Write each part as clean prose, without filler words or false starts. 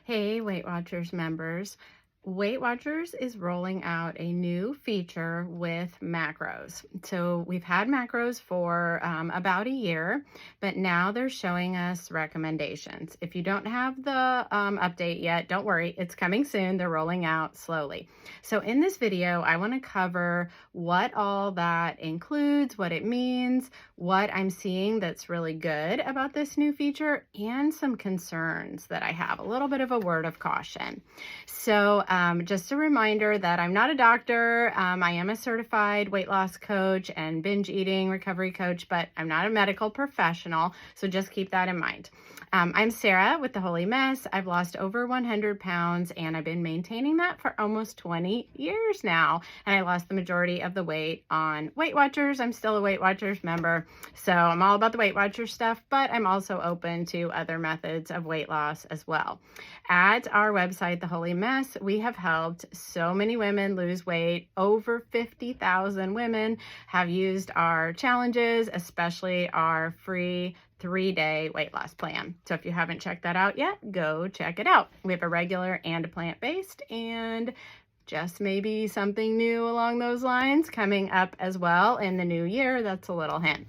Hey, Weight Watchers members. Weight Watchers is rolling out a new feature with macros. So we've had macros for about a year, but now they're showing us recommendations. If you don't have the update yet, don't worry, it's coming soon. They're rolling out slowly. So in this video, I want to cover what all that includes, what it means, what I'm seeing that's really good about this new feature, and some concerns that I have, a little bit of a word of caution. So just a reminder that I'm not a doctor. I am a certified weight loss coach and binge eating recovery coach, but I'm not a medical professional. So just keep that in mind. I'm Sarah with The Holy Mess. I've lost over 100 pounds and I've been maintaining that for almost 20 years now. And I lost the majority of the weight on Weight Watchers. I'm still a Weight Watchers member. So I'm all about the Weight Watchers stuff, but I'm also open to other methods of weight loss as well. At our website, The Holy Mess, we have helped so many women lose weight. Over 50,000 women have used our challenges, especially our free 3-day weight loss plan. So if you haven't checked that out yet, go check it out. We have a regular and a plant-based, and just maybe something new along those lines coming up as well in the new year. That's a little hint.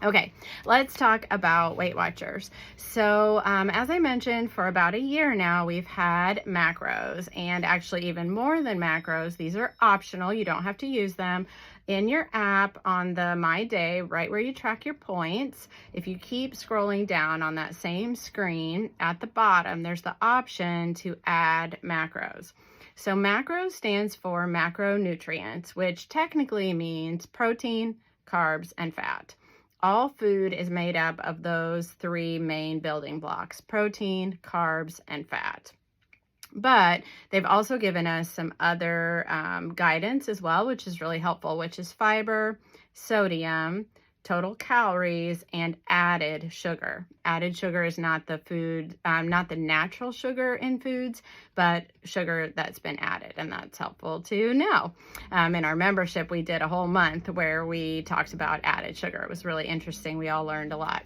Okay, let's talk about Weight Watchers. So as I mentioned, for about a year now, we've had macros, and actually even more than macros. These are optional. You don't have to use them. In your app on the My Day, right where you track your points, if you keep scrolling down on that same screen at the bottom, there's the option to add macros. So macros stands for macronutrients, which technically means protein, carbs, and fat. All food is made up of those three main building blocks: protein, carbs, and fat. But they've also given us some other guidance as well, which is really helpful, which is fiber, sodium, total calories, and added sugar. Added sugar is not the food, not the natural sugar in foods, but sugar that's been added, and that's helpful to know. In our membership, we did a whole month where we talked about added sugar. It was really interesting. We all learned a lot.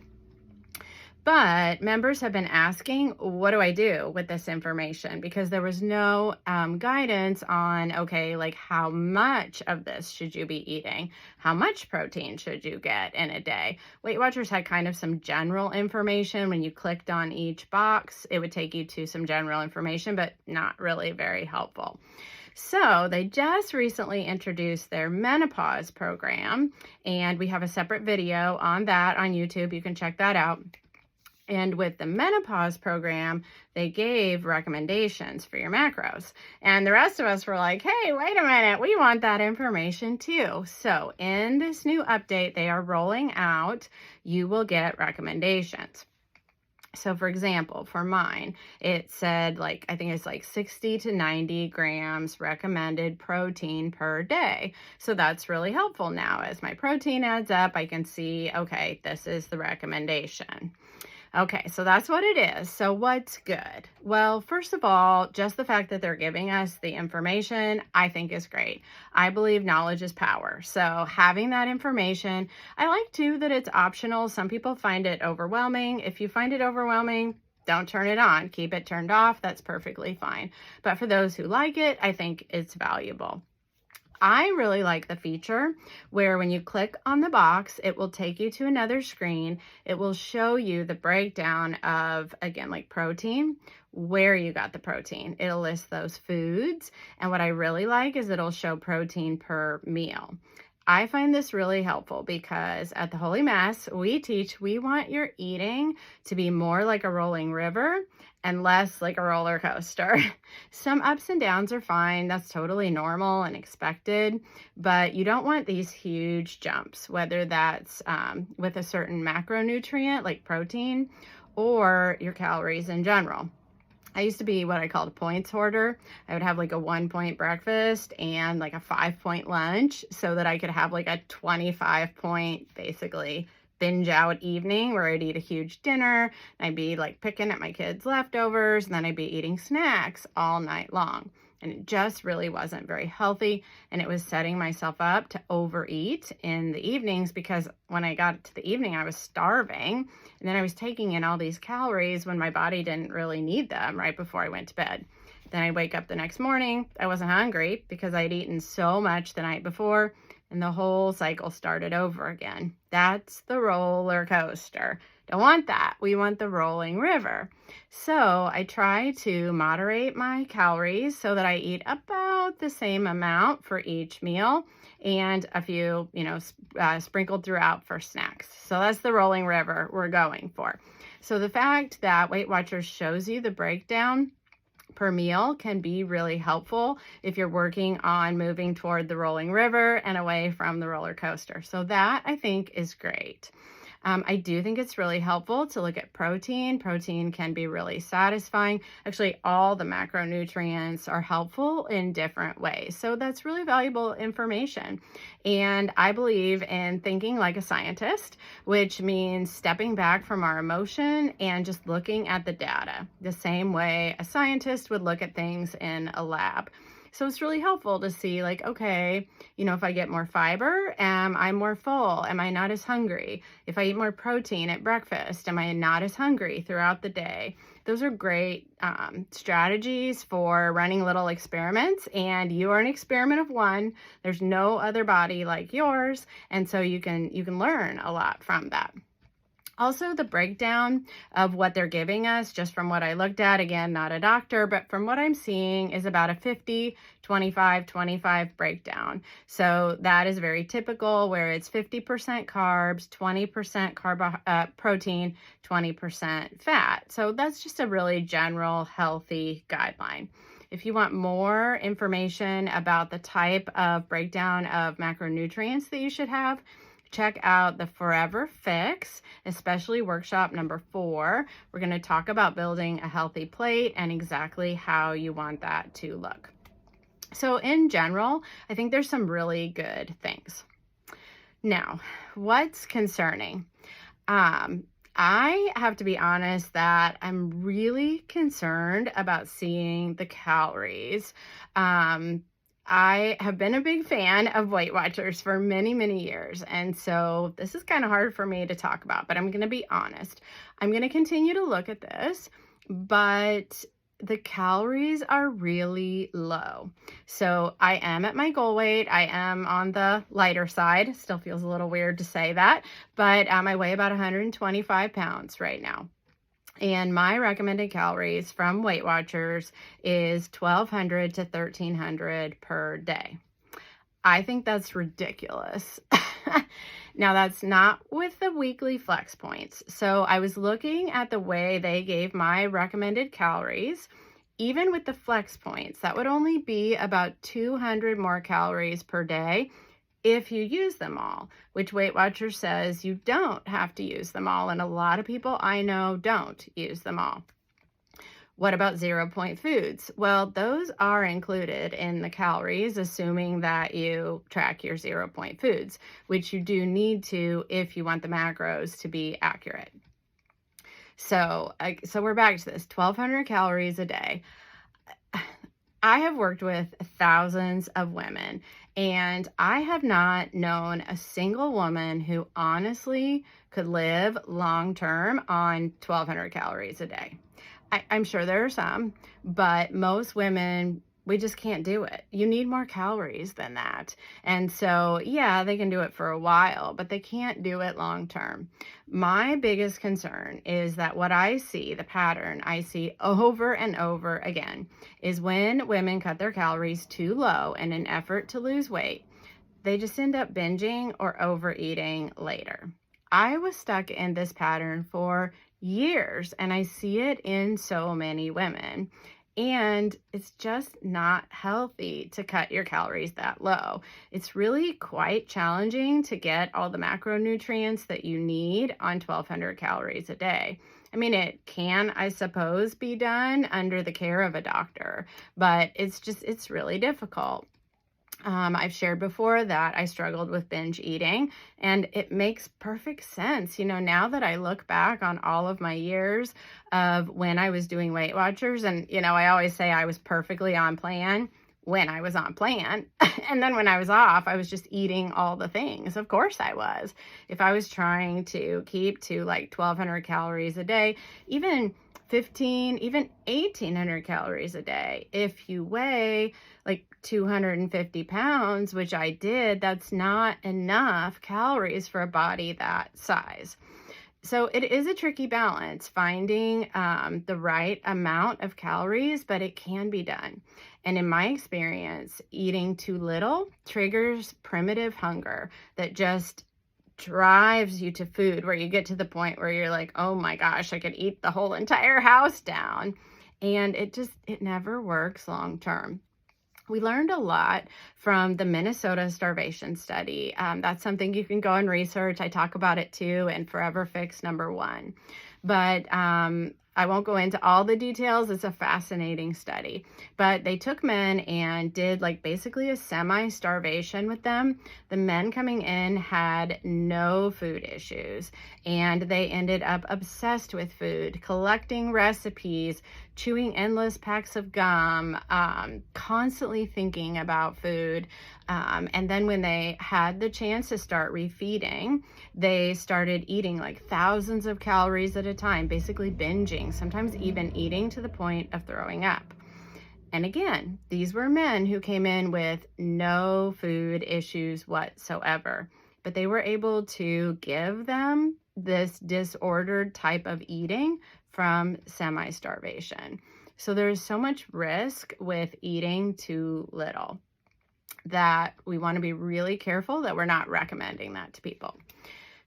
But members have been asking, what do I do with this information? Because there was no guidance on, okay, like how much of this should you be eating? How much protein should you get in a day? Weight Watchers had kind of some general information. When you clicked on each box, it would take you to some general information, but not really very helpful. So they just recently introduced their menopause program, and we have a separate video on that on YouTube. You can check that out. And with the menopause program, they gave recommendations for your macros. And the rest of us were like, hey, wait a minute, we want that information too. So in this new update they are rolling out, you will get recommendations. So for example, for mine, it said I think it's 60 to 90 grams recommended protein per day. So that's really helpful now. As my protein adds up, I can see, okay, this is the recommendation. Okay, so that's what it is. So what's good? Well, first of all, just the fact that they're giving us the information, I think is great. I believe knowledge is power. So having that information, I like too that it's optional. Some people find it overwhelming. If you find it overwhelming, don't turn it on. Keep it turned off. That's perfectly fine. But for those who like it, I think it's valuable. I really like the feature where when you click on the box, it will take you to another screen. It will show you the breakdown of, again, like protein, where you got the protein. It'll list those foods. And what I really like is it'll show protein per meal. I find this really helpful because at the Holy Mess, we want your eating to be more like a rolling river and less like a roller coaster. Some ups and downs are fine. That's totally normal and expected, but you don't want these huge jumps, whether that's with a certain macronutrient like protein or your calories in general. I used to be what I called a points hoarder. I would have a 1-point breakfast and a 5-point lunch so that I could have a 25-point basically binge out evening where I'd eat a huge dinner. And I'd be picking at my kids' leftovers, and then I'd be eating snacks all night long. and it just really wasn't very healthy. And it was setting myself up to overeat in the evenings, because when I got to the evening, I was starving. And then I was taking in all these calories when my body didn't really need them right before I went to bed. Then I'd wake up the next morning. I wasn't hungry because I'd eaten so much the night before, and the whole cycle started over again. That's the roller coaster. Don't want that. We want the rolling river. So I try to moderate my calories so that I eat about the same amount for each meal, and a few, sprinkled throughout for snacks. So that's the rolling river we're going for. So the fact that Weight Watchers shows you the breakdown per meal can be really helpful if you're working on moving toward the rolling river and away from the roller coaster. So that, I think, is great. I do think it's really helpful to look at protein. Protein can be really satisfying. Actually, all the macronutrients are helpful in different ways. So that's really valuable information. And I believe in thinking like a scientist, which means stepping back from our emotion and just looking at the data, the same way a scientist would look at things in a lab. So it's really helpful to see, like, okay, if I get more fiber, am I more full? Am I not as hungry? If I eat more protein at breakfast, am I not as hungry throughout the day? Those are great strategies for running little experiments, and you are an experiment of one. There's no other body like yours, and so you can learn a lot from that. Also, the breakdown of what they're giving us, just from what I looked at, again, not a doctor, but from what I'm seeing, is about a 50, 25, 25 breakdown. So that is very typical, where it's 50% carbs, 20% protein, 20% fat. So that's just a really general healthy guideline. If you want more information about the type of breakdown of macronutrients that you should have, check out the Forever Fix, especially workshop number 4. We're going to talk about building a healthy plate and exactly how you want that to look. So in general, I think there's some really good things. Now, what's concerning? I have to be honest that I'm really concerned about seeing the calories. I have been a big fan of Weight Watchers for many, many years. And so this is kind of hard for me to talk about, but I'm going to be honest. I'm going to continue to look at this, but the calories are really low. So I am at my goal weight. I am on the lighter side. Still feels a little weird to say that, but I weigh about 125 pounds right now. And my recommended calories from Weight Watchers is 1,200 to 1,300 per day. I think that's ridiculous. Now, that's not with the weekly flex points. So I was looking at the way they gave my recommended calories. Even with the flex points, that would only be about 200 more calories per day if you use them all, which Weight Watchers says you don't have to use them all, and a lot of people I know don't use them all. What about 0-point foods? Well, those are included in the calories, assuming that you track your 0-point foods, which you do need to if you want the macros to be accurate. So we're back to this 1,200 calories a day. I have worked with thousands of women, and I have not known a single woman who honestly could live long-term on 1,200 calories a day. I'm sure there are some, but most women, we just can't do it. You need more calories than that. And so, yeah, they can do it for a while, but they can't do it long term. My biggest concern is that what I see, the pattern I see over and over again, is when women cut their calories too low in an effort to lose weight, they just end up binging or overeating later. I was stuck in this pattern for years, and I see it in so many women. And it's just not healthy to cut your calories that low. It's really quite challenging to get all the macronutrients that you need on 1,200 calories a day. I mean, it can, I suppose, be done under the care of a doctor, but it's really difficult. I've shared before that I struggled with binge eating, and it makes perfect sense. Now that I look back on all of my years of when I was doing Weight Watchers, and, I always say I was perfectly on plan when I was on plan. And then when I was off, I was just eating all the things. Of course I was. If I was trying to keep to like 1,200 calories a day, even 15, even 1,800 calories a day, if you weigh like 250 pounds, which I did, that's not enough calories for a body that size. So it is a tricky balance finding the right amount of calories, but it can be done. And in my experience, eating too little triggers primitive hunger that just drives you to food, where you get to the point where you're like, oh my gosh, I could eat the whole entire house down. And it never works long term. We learned a lot from the Minnesota starvation study. That's something you can go and research. I talk about it too in Forever Fix #1. But I won't go into all the details. It's a fascinating study. But they took men and did like basically a semi-starvation with them. The men coming in had no food issues, and they ended up obsessed with food, collecting recipes, chewing endless packs of gum, constantly thinking about food. And then when they had the chance to start refeeding, they started eating like thousands of calories at a time, basically binging, sometimes even eating to the point of throwing up. And again, these were men who came in with no food issues whatsoever, but they were able to give them this disordered type of eating from semi-starvation. So there's so much risk with eating too little that we want to be really careful that we're not recommending that to people.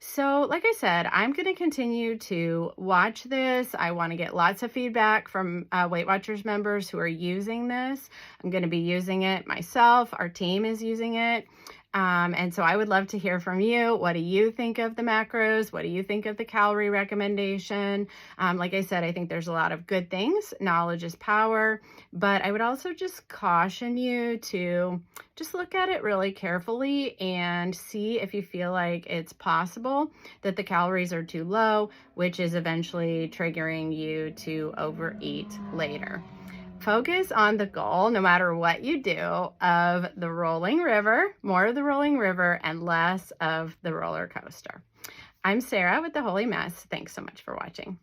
So, like I said, I'm going to continue to watch this. I want to get lots of feedback from Weight Watchers members who are using this. I'm going to be using it myself. Our team is using it. And so I would love to hear from you. What do you think of the macros? What do you think of the calorie recommendation? Like I said, I think there's a lot of good things. Knowledge is power. But I would also just caution you to just look at it really carefully and see if you feel like it's possible that the calories are too low, which is eventually triggering you to overeat later. Focus on the goal, no matter what you do, of the rolling river, more of the rolling river and less of the roller coaster. I'm Sarah with The Holy Mess. Thanks so much for watching.